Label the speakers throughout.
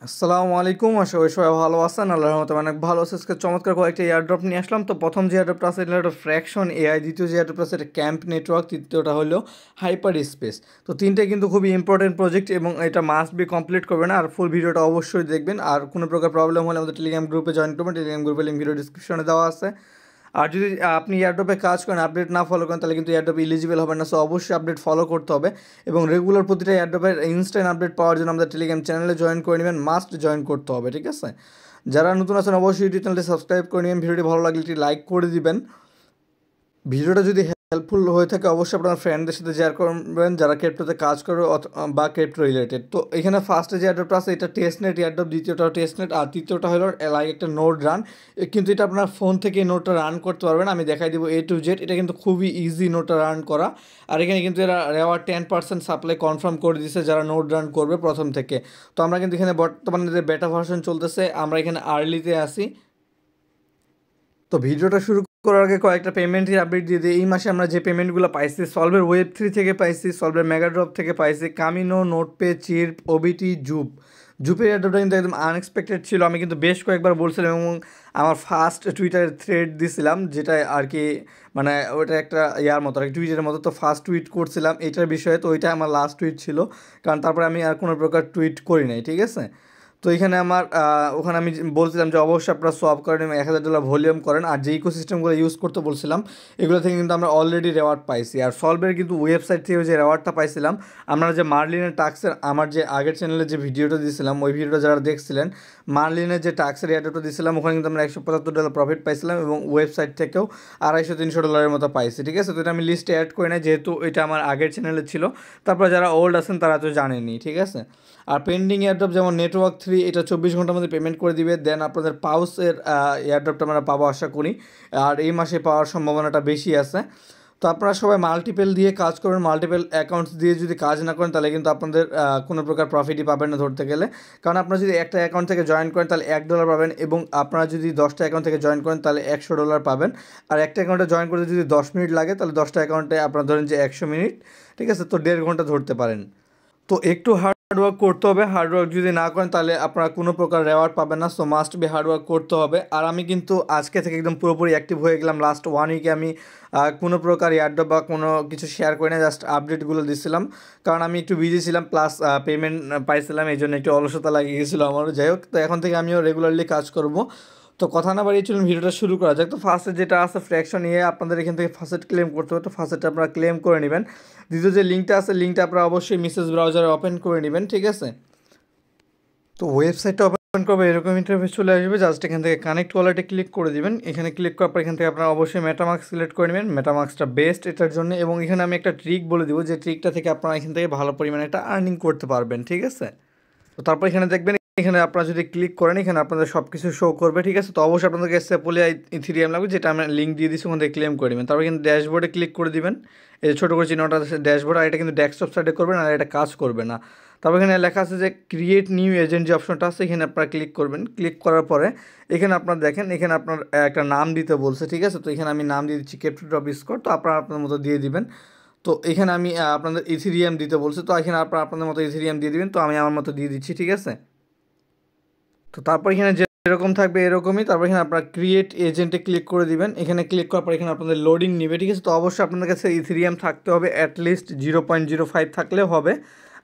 Speaker 1: আসসালামু আলাইকুম। আশা করি সবাই ভালো আছেন। আল্লাহর রহমতে অনেক ভালো আছে। আজকে চমৎকার কয়েকটা এয়ারড্রপ নিয়ে আসলাম। তো প্রথম যে এয়ারড্রপটা আছে এটা হলো ফ্র্যাকশন এআই, দ্বিতীয় যে এয়ারড্রপটা আছে এটা ক্যাম্প নেটওয়ার্ক, তৃতীয়টা হলো হাইপার স্পেস। তো তিনটে কিন্তু খুবই ইম্পর্টেন্ট প্রজেক্ট এবং এটা মাস্ট বি কমপ্লিট করবেন আর ফুল ভিডিওটা অবশ্যই দেখবেন। আর কোনো প্রকার প্রবলেম হলে আমাদের টেলিগ্রাম গ্রুপে জয়েন করবেন। টেলিগ্রাম গ্রুপের লিঙ্ক ভিডিও ডিসক্রিপশনে দেওয়া আছে। আর যদি আপনি এয়ারড্রপে কাজ করেন, আপডেট না ফলো করেন, তাহলে কিন্তু এয়ারড্রপ ইলিজিবল হবে না। সো অবশ্যই আপডেট ফলো করতে হবে এবং রেগুলার প্রতিটা এয়ারড্রপের ইনস্ট্যান্ট আপডেট পাওয়ার জন্য আমাদের টেলিগ্রাম চ্যানেলে জয়েন করে নেবেন। মাস্ট জয়েন করতে হবে, ঠিক আছে? যারা নতুন আছেন অবশ্যই ইউটিউব চ্যানেলটি সাবস্ক্রাইব করে নেবেন। ভিডিওটি ভালো লাগলে একটি লাইক করে দিবেন। ভিডিওটা যদি হেল্পফুল হয়ে থাকে অবশ্যই আপনার ফ্রেন্ডদের সাথে শেয়ার করবেন যারা ক্রিপ্টোতে কাজ করে বা ক্রিপ্টো রিলেটেড। তো এখানে ফার্স্টে যে এয়ারড্রপটা আছে এটা টেস্টনেট এয়ারড্রপ, দ্বিতীয়টা টেস্টনেট, আর তৃতীয়টা হলো লাইক একটা নোড রান। কিন্তু এটা আপনার ফোন থেকে নোটটা রান করতে পারবেন। আমি দেখাই দিব A to Z। এটা কিন্তু খুবই ইজি নোটটা রান করা। আর এখানে কিন্তু এরা রেওয়ার 10% সাপ্লাই কনফার্ম করে দিয়েছে যারা নোট রান করবে প্রথম থেকে। তো আমরা কিন্তু এখানে বর্তমানে যে বেটা ভার্সন চলতেছে আমরা এখানে আর্লিতে আসি। তো ভিডিওটা শুরু করার আগে কয়েকটা পেমেন্টের আপডেট দিয়ে দিই। এই মাসে আমরা যে পেমেন্টগুলো পাইছি, সলভের ওয়েব3 থেকে পাইছি, সলভের মেগাড্রপ থেকে পাইছি, কামিনো, নোটপে, চির্প, ওবিটি, জুপের এয়ারড্রপটা কিন্তু একদম আনএক্সপেক্টেড ছিল। আমি কিন্তু বেশ কয়েকবার বলছিলাম এবং আমার ফার্স্ট টুইটারে থ্রেড দিছিলাম, যেটা আর কি মানে ওটা একটা ইয়ার মতো আর কি, টুইটারের মতো। তো ফার্স্ট টুইট করছিলাম এটার বিষয়ে, তো ওইটা আমার লাস্ট টুইট ছিল, কারণ তারপরে আমি আর কোনো প্রকার টুইট করি নাই, ঠিক আছে? তো এখানে আমার ওখানে আমি বলছিলাম যে অবশ্যই আপনারা সোয়াপ করেন এবং $1000 ভলিউম করেন। আর যে ইকোসিস্টেমগুলো ইউজ করতে বলছিলাম এগুলো থেকে কিন্তু আমরা অলরেডি রেওয়ার্ড পাইছি। আর সলভের কিন্তু ওয়েবসাইট থেকে যে রেওয়ার্ডটা পাইছিলাম, আমরা যে মার্লিনের টাক্সের আমার যে আগের চ্যানেলে যে ভিডিওটা দিয়েছিলাম ওই ভিডিওটা যারা দেখছিলেন, মার্লিনের যে টাক্সের এয়ারটা দিয়েছিলাম ওখানে কিন্তু আমরা $175 প্রফিট পাইছিলাম এবং ওয়েবসাইট থেকেও $250-300 মতো পাইছি, ঠিক আছে? তো এটা আমি লিস্টে অ্যাড করি না যেহেতু এটা আমার আগের চ্যানেলে ছিল। তারপর যারা ওল্ড আছেন তারা তো জানেনি, ঠিক আছে? আর পেন্ডিং এয়ারড্রপ যেমন নেটওয়ার্ক 3 এটা 24 ঘন্টার মধ্যে পেমেন্ট করে দিবে। দেন আপনাদের পাউসের এয়ারড্রপটা আমরা পাবো আশা করি, আর এই মাসে পাওয়ার সম্ভাবনাটা বেশি আছে। তো আপনারা সবাই মাল্টিপল দিয়ে কাজ করবেন। মাল্টিপল অ্যাকাউন্টস দিয়ে যদি কাজ না করেন তাহলে কিন্তু আপনাদের কোনো প্রকার প্রফিটই পাবেন না ধরতে গেলে। কারণ আপনারা যদি একটা অ্যাকাউন্ট থেকে জয়েন করেন তাহলে $1 পাবেন এবং আপনারা যদি 10টা অ্যাকাউন্ট থেকে জয়েন করেন তাহলে $100 পাবেন। আর একটা অ্যাকাউন্টে জয়েন করতে যদি 10 মিনিট লাগে তাহলে 10টা অ্যাকাউন্টে আপনারা ধরেন যে 100 মিনিট, ঠিক আছে? তো 1.5 ঘন্টা ধরতে পারেন। তো একটু হার্ডওয়ার্ক করতে হবে। হার্ডওয়ার্ক যদি না করেন তাহলে আপনারা কোনো প্রকার রেওয়ার্ড পাবেন না। সো মাস্ট বি হার্ডওয়ার্ক করতে হবে। আর আমি কিন্তু আজকে থেকে একদম পুরোপুরি অ্যাক্টিভ হয়ে গেলাম। লাস্ট 1 উইকে আমি কোনো প্রকার এয়ারড্রপ বা কোনো কিছু শেয়ার করি না, জাস্ট আপডেটগুলো দিছিলাম, কারণ আমি একটু বিজি ছিলাম, প্লাস পেমেন্ট পাইছিলাম, এই জন্য একটু অলসতা লাগিয়ে গেছিলো আমারও। যাই হোক, তো এখন থেকে আমিও রেগুলারলি কাজ করব। তো কথা না বাড়িয়ে চলুন ভিডিওটা শুরু করা যাক। তো ফার্স্টে যেটা আছে ফ্র্যাকশন নিয়ে আপনাদের এখান থেকে ফার্স্ট ক্লেম করতে হবে। তো ফার্স্টটা আপনারা ক্লেম করে নেবেন। দ্বিতীয় যে লিঙ্কটা আছে লিঙ্কটা আপনারা অবশ্যই মেসেজ ব্রাউজারে ওপেন করে নেবেন, ঠিক আছে? তো ওয়েবসাইটটা ওপেন করবে, এরকম ইন্টারফেস চলে আসবে। জাস্ট এখান থেকে কানেক্ট ওয়ালেটে ক্লিক করে দিবেন। এখানে ক্লিক করার পর এখান থেকে আপনারা অবশ্যই মেটামাস্ক সিলেক্ট করে নেবেন। মেটামাস্কটা বেস্ট এটার জন্য। এবং এখানে আমি একটা ট্রিক বলে দিব যে ট্রিকটা থেকে আপনারা এখান থেকে ভালো পরিমাণে একটা আর্নিং করতে পারবেন, ঠিক আছে? তো তারপর এখানে দেখবেন, এখানে আপনারা যদি ক্লিক করেন এখানে আপনাদের সব কিছু শো করবে, ঠিক আছে? তো অবশ্যই আপনাদেরকে সেপোলিয়া ইথিরিয়াম লাগবে, যেটা আমরা লিঙ্ক দিয়ে দিচ্ছি, ওখান থেকে ক্লেম করে দেবেন। তারপর কিন্তু ড্যাশবোর্ডে ক্লিক করে দিবেন। এই যে ছোটো করে চিহ্নটা আছে ড্যাশবোর্ড, আর এটা কিন্তু ডেস্কটপ সাইডে করবেন আর এটা কাজ করবে না। তারপর এখানে লেখা আছে যে ক্রিয়েট নিউ এজেন্ট যে অপশনটা আছে এখানে আপনারা ক্লিক করবেন। ক্লিক করার পরে এখানে আপনারা দেখেন এখানে আপনার একটা নাম দিতে বলছে, ঠিক আছে? তো এখানে আমি নাম দিয়ে দিচ্ছি ক্রিপ্টো.স্কোর। তো আপনারা আপনার মতো দিয়ে দিবেন। তো এখানে আমি আপনাদের ইথিরিয়াম দিতে বলছে, তো এখানে আপনারা আপনাদের মতো ইথিরিয়াম দিয়ে দিবেন। তো আমি আমার মতো দিয়ে দিচ্ছি, ঠিক আছে? তো তারপর এখানে যেরকম থাকবে এরকমই। তারপর এখানে আপনারা ক্রিয়েট এজেন্টে ক্লিক করে দিবেন। এখানে ক্লিক করার পর এখানে আপনাদের লোডিং নেবে, ঠিক আছে? তো অবশ্যই আপনাদের কাছে ইথিরিয়াম থাকতে হবে, অ্যাটলিস্ট 0.05 থাকলেও হবে।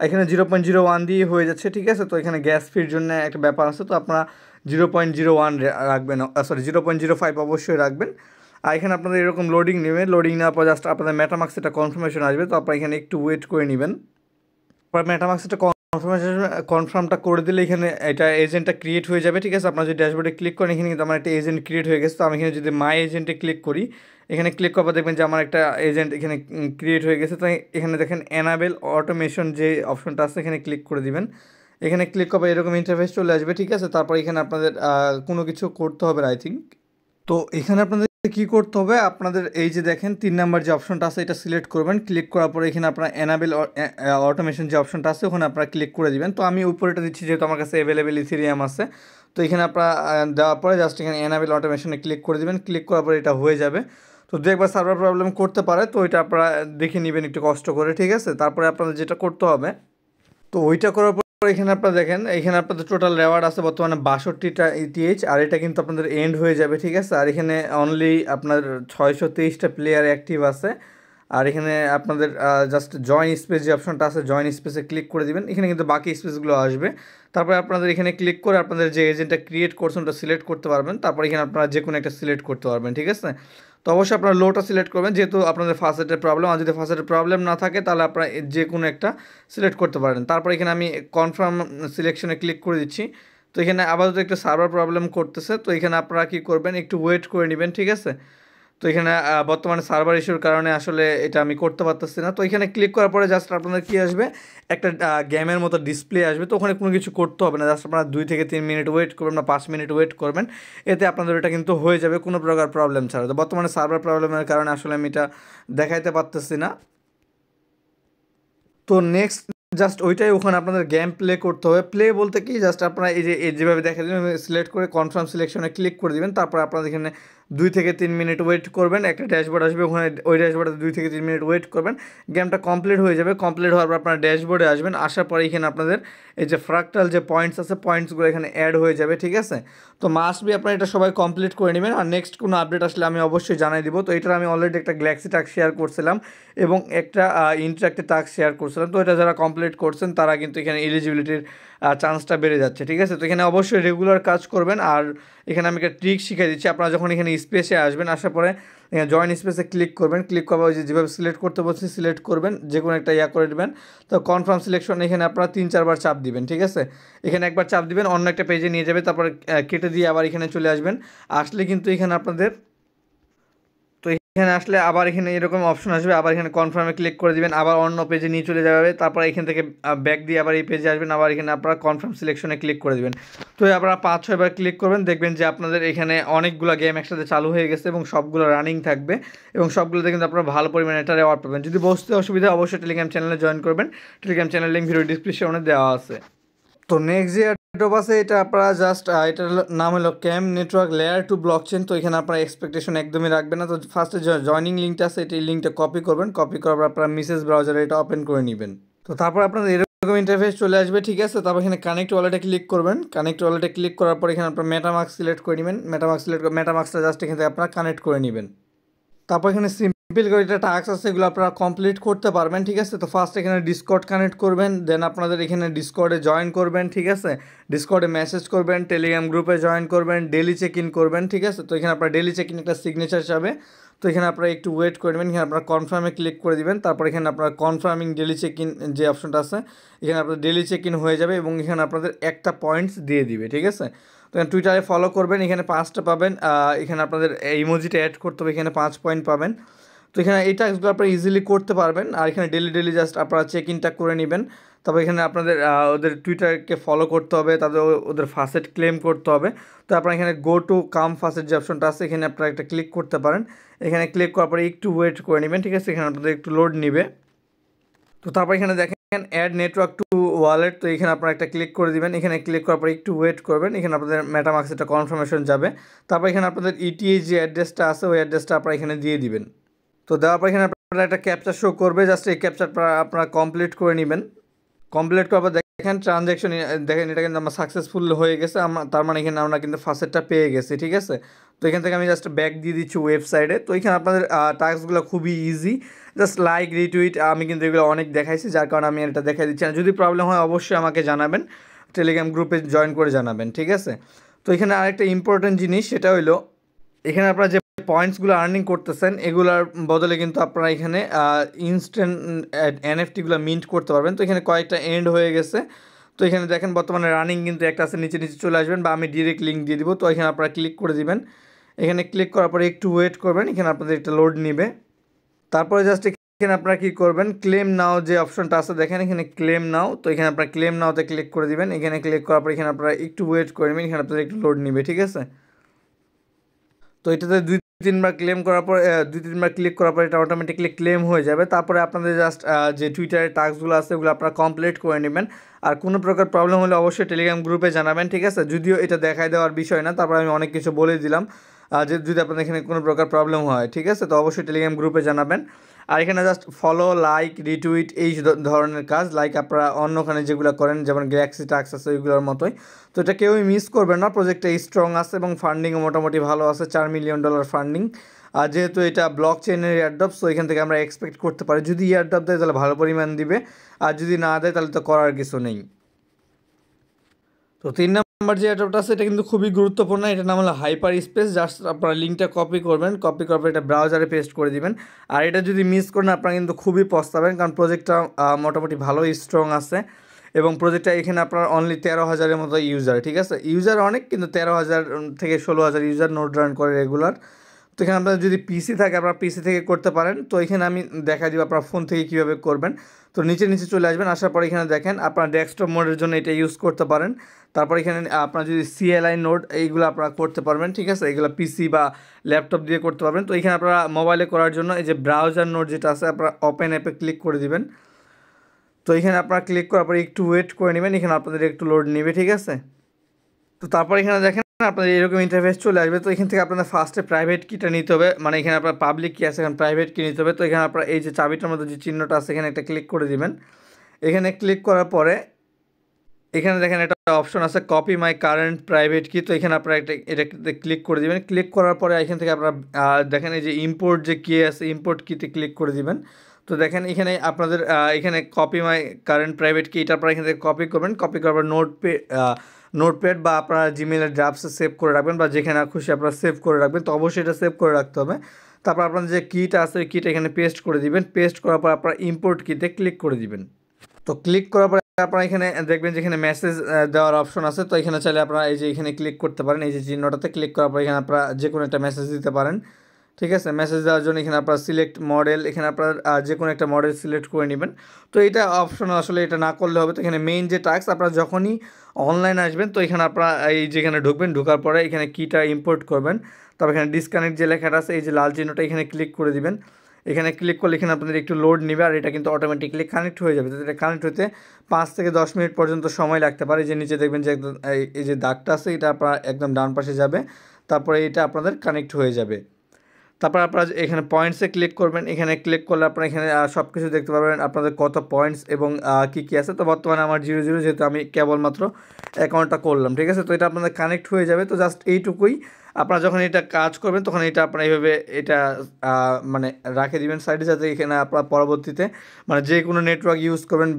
Speaker 1: এখানে 0.01 দিয়ে হয়ে যাচ্ছে, ঠিক আছে? তো এখানে গ্যাস ফির জন্য একটা ব্যাপার আছে, তো আপনারা 0.01 রাখবেন, সরি 0.05 অবশ্যই রাখবেন। আর এখানে আপনাদের এরকম লোডিং নেবে। লোডিং নেওয়ার পর জাস্ট আপনাদের মেটামার্কস একটা কনফার্মেশন আসবে। তো আপনারা এখানে একটু ওয়েট করে নেবেন। পর মেটামার্কস একটা কনফার্মটা করে দিলে এখানে এটা এজেন্টটা ক্রিয়েট হয়ে যাবে, ঠিক আছে? আপনারা যদি ড্যাশবোর্ডে ক্লিক করেন এখানে কিন্তু আমার একটা এজেন্ট ক্রিয়েট হয়ে গেছে। তো আমি এখানে যদি মাই এজেন্টে ক্লিক করি, এখানে ক্লিক করার পর দেখবেন যে আমার একটা এজেন্ট এখানে ক্রিয়েট হয়ে গেছে। তো এখানে দেখেন এনাবেল অটোমেশন যে অপশনটা আছে এখানে ক্লিক করে দিবেন। এখানে ক্লিক করার পর এরকম ইন্টারফেস চলে আসবে, ঠিক আছে? তারপর এখানে আপনাদের কোনো কিছু করতে হবে আই থিঙ্ক। তো এখানে আপনাদের কী করতে হবে, আপনাদের এই যে দেখেন 3 নাম্বার যে অপশনটা আছে এটা সিলেক্ট করবেন। ক্লিক করার পরে এখানে আপনার এনাবেল অটোমেশন যে অপশনটা আছে ওখানে আপনারা ক্লিক করে দিবেন। তো আমি উপরেটা দিচ্ছি যেহেতু আমার কাছে অ্যাভেলেবেল ইথেরিয়াম আছে। তো এখানে আপনারা দেওয়ার পরে জাস্ট এখানে এনাবেল অটোমেশনে ক্লিক করে দিবেন। ক্লিক করার পরে এটা হয়ে যাবে। তো দু একবার সার্ভার প্রবলেম করতে পারে, তো এটা আপনারা দেখে নেবেন একটু কষ্ট করে, ঠিক আছে? তারপরে আপনাদের যেটা করতে হবে, তো ওইটা করার এখানে আপনারা দেখেন, এখানে আপনাদের টোটাল রেওয়ার্ড আছে বর্তমানে 62টা ইটিএইচ, আর এটা কিন্তু আপনাদের এন্ড হয়ে যাবে, ঠিক আছে। আর এখানে অনলি আপনার 623টা প্লেয়ার অ্যাক্টিভ আছে। আর এখানে আপনাদের জাস্ট জয়েন স্পেস যে অপশনটা আছে, জয়েন স্পেসে ক্লিক করে দিবেন, এখানে কিন্তু বাকি স্পেসগুলো আসবে। তারপরে আপনাদের এখানে ক্লিক করে আপনাদের যে এজেন্টটা ক্রিয়েট করছেন ওটা সিলেক্ট করতে পারবেন। তারপর এখানে আপনারা যে কোনো একটা সিলেক্ট করতে পারবেন, ঠিক আছে। তো অবশ্যই আপনারা লোটা সিলেক্ট করবেন, যেহেতু আপনাদের ফার্স্টের প্রবলেম। আর যদি ফার্স্টের প্রবলেম না থাকে তাহলে আপনারা যে কোনো একটা সিলেক্ট করতে পারেন। তারপর এখানে আমি কনফার্ম সিলেকশনে ক্লিক করে দিচ্ছি। তো এখানে আপাতত একটা সার্ভার প্রবলেম করতেছে, তো এখানে আপনারা কী করবেন, একটু ওয়েট করে নেবেন, ঠিক আছে। তো এখানে বর্তমানে সার্ভার ইস্যুর কারণে আসলে এটা আমি করতে পারতেছি না। তো এখানে ক্লিক করার পরে জাস্ট আপনাদের কী আসবে, একটা গেমের মতো ডিসপ্লে আসবে। তো ওখানে কোনো কিছু করতে হবে না, জাস্ট আপনারা 2 থেকে 3 মিনিট ওয়েট করবেন বা 5 মিনিট ওয়েট করবেন, এতে আপনাদের এটা কিন্তু হয়ে যাবে কোনো প্রকার প্রবলেম ছাড়া। তো বর্তমানে সার্ভার প্রবলেমের কারণে আসলে আমি এটা দেখাইতে পারতেছি না। তো নেক্সট জাস্ট ওইটাই, ওখানে আপনাদের গেম প্লে করতে হবে। প্লে বলতে কি, জাস্ট আপনারা এই যে যেভাবে দেখা দেবেন সিলেক্ট করে কনফার্ম সিলেকশনে ক্লিক করে দিবেন। তারপর আপনারা এখানে 2 থেকে 3 মিনিট ওয়েট করবেন, একটা ড্যাশবোর্ড আসবে, ওখানে ওই ড্যাশবোর্ডে 2 থেকে 3 মিনিট ওয়েট করবেন, গেমটা কমপ্লিট হয়ে যাবে। কমপ্লিট হওয়ার পর আপনারা ড্যাশবোর্ডে আসবেন, আসার পরে এখানে আপনাদের এই যে ফ্রাক্টাল যে পয়েন্টস আছে, পয়েন্টসগুলো এখানে অ্যাড হয়ে যাবে, ঠিক আছে। তো মাস্ট বি আপনারা এটা সবাই কমপ্লিট করে নেবেন। আর নেক্সট কোনো আপডেট আসলে আমি অবশ্যই জানাই দিব। তো এটার আমি অলরেডি একটা গ্যালাক্সি টাস্ক শেয়ার করছিলাম এবং একটা ইন্টারাক্টিভ টাস্ক শেয়ার করছিলাম। তো এটা যারা কমপ্লিট করছেন তারা কিন্তু এখানে এলিজিবিলিটির চান্সটা বেড়ে যাচ্ছে, ঠিক আছে। তো এখানে অবশ্যই রেগুলার কাজ করবেন। আর এখানে আমি একটা ট্রিক শিখিয়ে দিচ্ছি, আপনারা যখন এখানে স্পেসে আসবেন, আসার পরে জয়েন স্পেসে ক্লিক করবেন, ক্লিক করার পর যেভাবে সিলেক্ট করতে বলছি সিলেক্ট করবেন, যে কোনো একটা করে দেবেন। তো কনফার্ম সিলেকশন এখানে আপনারা 3-4 বার চাপ দিবেন, ঠিক আছে। এখানে একবার চাপ দিবেন, অন্য একটা পেজে নিয়ে যাবে, তারপরে কেটে দিয়ে আবার এখানে চলে আসবেন। আসলে কিন্তু এখানে আপনাদের, তো এখানে আসলে আবার এখানে এরকম অপশন আসবে, আবার এখানে কনফার্মে ক্লিক করে দিবেন, আবার অন্য পেজে নিয়ে চলে যাবে। তারপর এখান থেকে ব্যাক দিয়ে আবার এই পেজে আসবেন, আবার এখানে আপনারা কনফার্ম সিলেকশনে ক্লিক করে দিবেন। তো আপনারা 5-6 বার ক্লিক করবেন, দেখবেন যে আপনাদের এখানে অনেকগুলো গেম একসাথে চালু হয়ে গেছে এবং সবগুলো রানিং থাকবে এবং সবগুলোতে কিন্তু আপনারা ভালো পরিমাণে একটা রেওয়ার্ড পাবেন। যদি বুঝতে অসুবিধা অবশ্যই টেলিগ্রাম চ্যানেলে জয়েন করবেন, টেলিগ্রাম চ্যানেল লিঙ্ক ভিডিও ডিসক্রিপশনে দেওয়া আছে। তো নেক্সট যে এয়ারড্রপ আছে এটা আপনারা জাস্ট, এটার নাম হলো ক্যাম্প নেটওয়ার্ক লেয়ার 2 ব্লকচেন। তো এখানে আপনারা এক্সপেকটেশন একদমই রাখবেন না। তো ফার্স্টে জয়নিং লিঙ্কটা আছে, এই লিঙ্কটা কপি করবেন, কপি করার পর আপনারা মেসেজ ব্রাউজারে এটা ওপেন করে নেবেন। তো তারপর আপনাদের এরকম ইন্টারফেস চলে আসবে, ঠিক আছে। তারপর এখানে কানেক্ট ওয়ালেটে ক্লিক করবেন, কানেক্ট ওয়ালেটে ক্লিক করার পর এখানে আপনারা মেটামাস্ক সিলেক্ট করে নেবেন, মেটামাস্কটা জাস্ট এখান থেকে আপনারা কানেক্ট করে নেবেন। তারপর এখানে সিম্পল করে একটা টাস্ক আছে, এগুলো আপনারা কমপ্লিট করতে পারবেন, ঠিক আছে। তো ফার্স্ট এখানে ডিসকর্ড কানেক্ট করবেন, দেন আপনাদের এখানে ডিসকর্ডে জয়েন করবেন, ঠিক আছে। ডিসকর্ডে মেসেজ করবেন, টেলিগ্রাম গ্রুপে জয়েন করবেন, ডেলি চেক ইন করবেন, ঠিক আছে। তো এখানে আপনার ডেলি চেক ইন একটা সিগনেচার যাবে। তো এখানে আপনারা একটু ওয়েট করবেন, এখানে আপনারা কনফার্মে ক্লিক করে দিবেন। তারপর এখানে আপনারা কনফার্মিং ডেলি চেক ইন যে অপশনটা আছে, এখানে আপনাদের ডেলি চেক ইন হয়ে যাবে এবং এখানে আপনাদের একটা পয়েন্টস দিয়ে দিবে, ঠিক আছে। তো এখানে টুইটারে ফলো করবেন, এখানে 5টা পাবেন। এখানে আপনাদের ইমোজিটা অ্যাড করতে হবে, এখানে 5 পয়েন্ট পাবেন। তো এখানে এই টাস্কগুলো আপনারা ইজিলি করতে পারবেন। আর এখানে ডেলি জাস্ট আপনারা চেক ইনটা করে নেবেন। তারপর এখানে আপনাদের ওদের টুইটারকে ফলো করতে হবে, তাদের ওদের ফাসেট ক্লেম করতে হবে। তো আপনারা এখানে গো টু কাম ফাসেট যে অপশনটা আছে, এখানে আপনারা একটা ক্লিক করতে পারেন। এখানে ক্লিক করার পরে একটু ওয়েট করে নেবেন, ঠিক আছে। এখানে আপনাদের একটু লোড নেবে। তো তারপর এখানে দেখেন অ্যাড নেটওয়ার্ক টু ওয়ালেট, তো এখানে আপনারা একটা ক্লিক করে দিবেন। এখানে ক্লিক করার পরে একটু ওয়েট করবেন, এখানে আপনাদের মেটামাস্ক একটা কনফার্মেশন যাবে। তারপর এখানে আপনাদের ইটিএইচ যে অ্যাড্রেসটা আছে ওই অ্যাড্রেসটা আপনারা এখানে দিয়ে দিবেন। তো দেওয়ার পর এখানে আপনারা একটা ক্যাপচার শো করবে, জাস্ট এই ক্যাপচারটা আপনারা কমপ্লিট করে নেবেন। কমপ্লিট করার পর দেখেন ট্রানজ্যাকশন, দেখেন এটা কিন্তু আমার সাকসেসফুল হয়ে গেছে, তার মানে এখানে আমরা কিন্তু ফার্স্টেরটা পেয়ে গেছি, ঠিক আছে। তো এখান থেকে আমি জাস্ট ব্যাক দিয়ে দিচ্ছি ওয়েবসাইটে। তো এখানে আপনাদের টাস্কগুলো খুবই ইজি, জাস্ট লাইক রিটুইট, আমি কিন্তু এগুলো অনেক দেখাইছি, যার কারণে আমি এটা দেখাই দিচ্ছি। আর যদি প্রবলেম হয় অবশ্যই আমাকে জানাবেন, টেলিগ্রাম গ্রুপে জয়েন করে জানাবেন, ঠিক আছে। তো এখানে আরেকটা ইম্পর্টেন্ট জিনিস, সেটা হলো এখানে আপনারা যে পয়েন্টসগুলো আর্নিং করতেছেন এগুলোর বদলে কিন্তু আপনারা এখানে ইনস্ট্যান্ট এনএফটিগুলো মিন্ট করতে পারবেন। তো এখানে কয়েকটা এন্ড হয়ে গেছে। তো এখানে দেখেন বর্তমানে রানিং কিন্তু একটা আছে, নিচে চলে আসবেন বা আমি ডিরেক্ট লিঙ্ক দিয়ে দিব। তো এখানে আপনারা ক্লিক করে দিবেন, এখানে ক্লিক করার পরে একটু ওয়েট করবেন, এখানে আপনাদের একটা লোড নেবে। তারপরে জাস্ট এখানে আপনারা কী করবেন, ক্লেম নাও যে অপশনটা আছে দেখেন এখানে ক্লেম নাও। তো এখানে আপনারা ক্লেম নাওতে ক্লিক করে দিবেন, এখানে ক্লিক করার পর এখানে আপনারা একটু ওয়েট করে নেবেন, এখানে আপনাদের একটু লোড নেবে, ঠিক আছে। তো এটাতে 2-3 বার ক্লেম করার পর 2-3 বার ক্লিক করার পর এটা অটোমেটিকলি ক্লেম হয়ে যাবে। তারপরে আপনাদের জাস্ট যে টুইটারের টাস্কগুলো আছে ওগুলো আপনারা কমপ্লিট করে নেবেন। আর কোনো প্রকার প্রবলেম হলে অবশ্যই টেলিগ্রাম গ্রুপে জানাবেন, ঠিক আছে। যদিও এটা দেখায় দেওয়ার বিষয় না, তারপর আমি অনেক কিছু বলে দিলাম যে যদি আপনাদের এখানে কোনো প্রকার প্রবলেম হয়, ঠিক আছে। তো অবশ্যই টেলিগ্রাম গ্রুপে জানাবেন। আর এখানে জাস্ট ফলো, লাইক, রিটুইট এই ধরনের কাজ, লাইক আপনারা অন্যখানে যেগুলো করেন যেমন গ্যালাক্সি টাস্ক আছে ওইগুলোর মতোই। তো এটা কেউই মিস করবেন না, প্রজেক্টটা স্ট্রং আছে এবং ফান্ডিংও মোটামুটি ভালো আছে, $4 মিলিয়ন ফান্ডিং। আর যেহেতু এটা ব্লক চেইনের এয়ারড্রপ, সো এখান থেকে আমরা এক্সপেক্ট করতে পারি যদি এয়ারড্রপ দেয় তাহলে ভালো পরিমাণ দিবে, আর যদি না দেয় তাহলে তো করার কিছু নেই। তো 3 নাম্বার যে এয়ারড্রপটা আছে এটা কিন্তু খুবই গুরুত্বপূর্ণ, এটার নাম হলো হাইপার স্পেস। জাস্ট আপনারা লিঙ্কটা কপি করবেন, কপি করার পর এটা ব্রাউজারে পেস্ট করে দিবেন। আর এটা যদি মিস করেন আপনারা কিন্তু খুবই পস্তাবেন, কারণ প্রজেক্টটা মোটামুটি ভালো স্ট্রং আছে এবং প্রজেক্টটা এখানে আপনার অনলি 13,000-এর মতো ইউজার, ঠিক আছে, ইউজার অনেক কিন্তু 13,000 থেকে 16,000 ইউজার নোট রান করে রেগুলার। তো এখানে আপনার যদি পিসি থাকে আপনারা পিসি থেকে করতে পারেন। তো এখানে আমি দেখা দিব আপনার ফোন থেকে কীভাবে করবেন। তো নিচে চলে আসবেন, আসার পর এখানে দেখেন আপনার ডেস্কটপ মোডের জন্য এটা ইউজ করতে পারেন। তারপর এখানে আপনার যদি CLI নোড এইগুলো আপনারা করতে পারবেন, ঠিক আছে, এগুলো পিসি বা ল্যাপটপ দিয়ে করতে পারবেন। তো এখানে আপনারা মোবাইলে করার জন্য এই যে ব্রাউজার নোড যেটা আছে আপনারা ওপেন অ্যাপে ক্লিক করে দিবেন। তো এখানে আপনারা ক্লিক করার পরে একটু ওয়েট করে নেবেন, এখানে আপনাদের একটু লোড নেবে, ঠিক আছে। তো তারপর এখানে দেখেন আপনাদের এরকম ইন্টারফেস চলে আসবে। তো এখান থেকে আপনাদের ফার্স্টে প্রাইভেট কিটা নিতে হবে, মানে এখানে আপনার পাবলিক কি আছে এখানে প্রাইভেট কি নিতে হবে। তো এখানে আপনার এই যে চাবিটার মধ্যে যে চিহ্নটা আছে এখানে একটা ক্লিক করে দিবেন। এখানে ক্লিক করার পরে এখানে দেখেন একটা অপশন আছে কপি মাই কারেন্ট প্রাইভেট কি। তো এখানে আপনারা এটাতে ক্লিক করে দিবেন। ক্লিক করার পরে এখান থেকে আপনারা দেখেন এই যে ইম্পোর্ট যে কি আছে ইম্পোর্ট কিতে ক্লিক করে দিবেন। তো দেখেন এখানে আপনাদের এখানে কপি মাই কারেন্ট প্রাইভেট কি, এটা আপনারা এখান থেকে কপি করবেন। কপি করার পর নোটপ্যাড বা আপনারা জিমেলের ড্রাফটসে সেভ করে রাখবেন, বা যেখানে খুশি আপনারা সেভ করে রাখবেন। তো অবশ্যই এটা সেভ করে রাখতে হবে। তারপর আপনাদের যে কিটা আছে ওই কিটা এখানে পেস্ট করে দিবেন। পেস্ট করার পর আপনারা ইম্পোর্ট কিতে ক্লিক করে দিবেন। তো ক্লিক করার পরে আপনারা এখানে দেখবেন যে এখানে মেসেজ দেওয়ার অপশন আছে। তো এখানে চাইলে আপনারা এই যে এখানে ক্লিক করতে পারেন, এই যে চিহ্নটাতে ক্লিক করার পর এখানে আপনারা যে কোনো একটা মেসেজ দিতে পারেন, ঠিক আছে। মেসেজ দেওয়ার জন্য এখানে আপনারা সিলেক্ট মডেল, এখানে আপনারা যে কোনো একটা মডেল সিলেক্ট করে নেবেন। তো এটা অপশন আসলে এটা না করলে হবে। তো এখানে মেইন যে টাস্ক আপনারা যখনই অনলাইন আসবেন তো এখানে আপনারা এই যেখানে ঢুকবেন, ঢোকার পরে এখানে কিটা ইম্পোর্ট করবেন। তারপর এখানে ডিসকানেক্ট যে লেখাটা আছে এই যে লাল চিহ্নটা এখানে ক্লিক করে দিবেন। এখানে ক্লিক করলে এখানে আপনাদের একটু লোড নেবে, আর এটা কিন্তু অটোমেটিকলি কানেক্ট হয়ে যাবে। তো এটা কানেক্ট হতে 5 থেকে 10 মিনিট পর্যন্ত সময় লাগতে পারে। যে নিচে দেখবেন যে একদম এই যে দাগটা আছে এটা আপনার একদম ডান পাশে যাবে, তারপরে এটা আপনাদের কানেক্ট হয়ে যাবে। তারপর আপনারা এখানে পয়েন্টসে ক্লিক করবেন। এখানে ক্লিক করলে আপনারা এখানে সব কিছু দেখতে পারবেন আপনাদের কত পয়েন্টস এবং কী কী আছে। তো বর্তমানে আমার 0 যেহেতু আমি কেবলমাত্র অ্যাকাউন্টটা করলাম, ঠিক আছে। তো এটা আপনাদের কানেক্ট হয়ে যাবে। তো জাস্ট এইটুকুই, আপনারা যখন এটা কাজ করবেন তখন এটা আপনারা এইভাবে এটা মানে রাখে দিবেন সাইডে, যাতে এখানে আপনারা পরবর্তীতে মানে যে কোনো নেটওয়ার্ক ইউজ করবেন,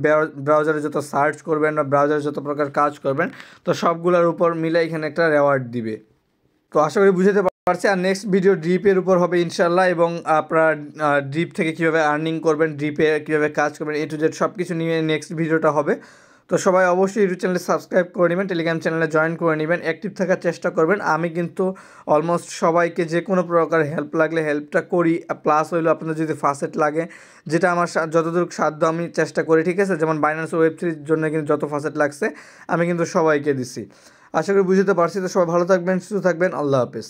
Speaker 1: ব্রাউজারে যত সার্চ করবেন বা ব্রাউজারে যত প্রকার কাজ করবেন তো সবগুলোর উপর মিলে এখানে একটা রেওয়ার্ড দিবে। তো আশা করি বুঝতে পারছি। আর নেক্সট ভিডিও ড্রিপের উপর হবে ইনশাল্লাহ, এবং আপনারা ড্রিপ থেকে কীভাবে আর্নিং করবেন, ড্রিপে কীভাবে কাজ করবেন, A to Z সব কিছু নিয়ে নেক্সট ভিডিওটা হবে। তো সবাই অবশ্যই ইউটিউব চ্যানেলে সাবস্ক্রাইব করে নেবেন, টেলিগ্রাম চ্যানেলে জয়েন করে নেবেন, অ্যাক্টিভ থাকার চেষ্টা করবেন। আমি কিন্তু অলমোস্ট সবাইকে যে কোনো প্রকার হেল্প লাগলে হেল্পটা করি। প্লাস হইলো আপনাদের যদি ফাসেট লাগে, যেটা আমার যতদূর সাধ্য আমি চেষ্টা করি, ঠিক আছে। যেমন বাইন্যান্স Web3 জন্য কিন্তু যত ফাসেট লাগছে আমি কিন্তু সবাইকে দিছি। আশা করি বুঝতে পারছি। তো সবাই ভালো থাকবেন, সুস্থ থাকবেন, আল্লাহ হাফেজ।